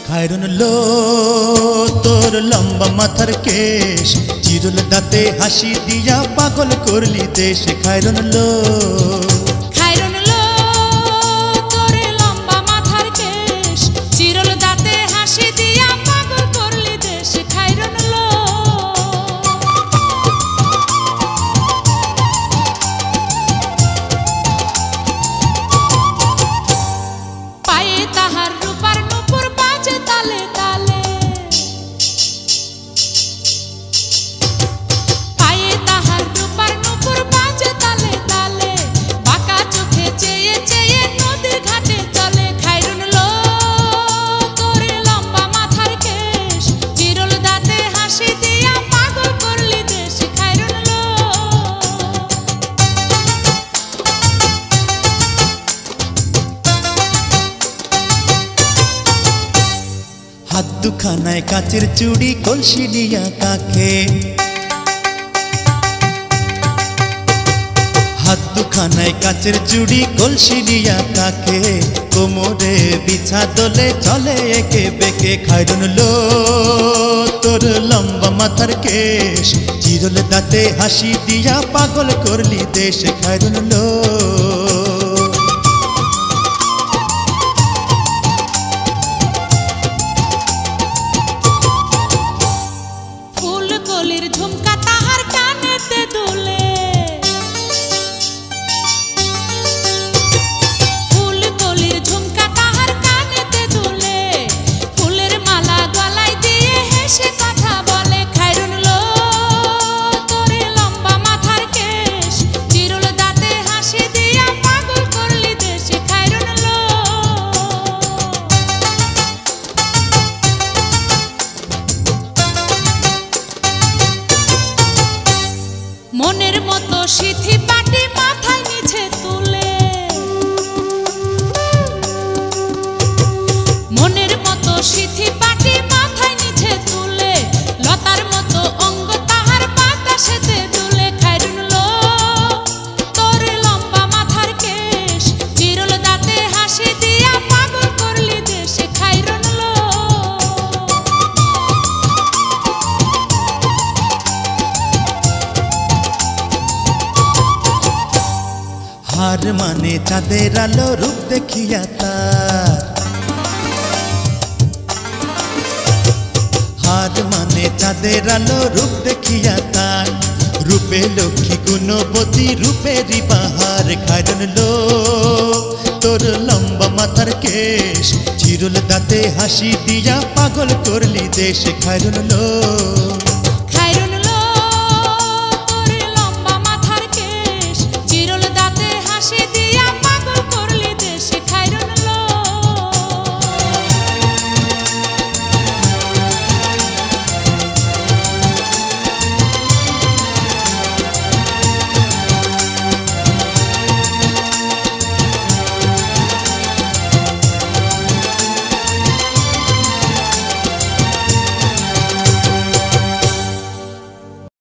খায়রুন লো তোর লম্বা মাথার কেশ, চিরুল দাঁতে হাসি দিয়া পাগল করলি দেশ। খায়রুন লো তোর লম্বা মাথার কেশ, চিরুল দাঁতে হাসি দিয়া পাগল করলি দেশ। খায়রুন লো পায়ে তাহার রূপার নুপুর বাজে তালে তালে, পায়ে তাহার রূপার নুপুর বাজে তালে তালে, বাঁকা চোখে চেয়ে চেয়ে নদীর ঘাটে চলে। খায়রুন লো তোর লম্বা মাথার কেশ, চিরুল দাঁতে হাসি দিয়া পাগল করলি দেশ। খায়রুন লো হাত দুখানায় কাচের চুড়ি, কলসি দিয়া কাকে, হাত দুখানায় কাচের চুড়ি, কলসি দিয়া কাকে, কোমরে বিছা দোলে চলে একে বেঁকে। খায়রুন লো তোর লম্বা মাথার কেশ, চিরুল দাঁতে হাসি দিয়া পাগল করলি দেশ। খায়রুন লো ফুলকলির ঝুমকা তাহার কানেতে দুলে, ফুলকলির ঝুমকা তাহার কানেতে দুলে, ফুলের মালা গলায় দিয়ে হেসে কথা বলে। খায়রুন লো তোর লম্বা মাথার কেশ, চিরুল দাঁতে হাসি দিয়া পাগল করলি দেশ। খায়রুন লো মনের মতো সিথি পাটি মাথায় নিচে তুলে, মনের মতো সিথি পাটি মাথায় নিচে তুলে, লতার মতো অঙ্গ তাহার বাতাসেতে দুলে। খায়রুন লো তোর লম্বা মাথার কেশ, চিরুল দাঁতে হাসি দিয়া পাগল করলি দেশ। খায়রুন লো হার মানে চাঁদের আলো, রূপ দেখিয়া তার, হার মানে চাঁদের আলো, রূপ দেখিয়া তার, রূপে লক্ষ্মী গুণবতী, রূপেরই বাহার। খায়রুন লো তোর লম্বা মাথার কেশ, চিরুল দাঁতে হাসি দিয়া পাগল করলি দেশ। খায়রুন লো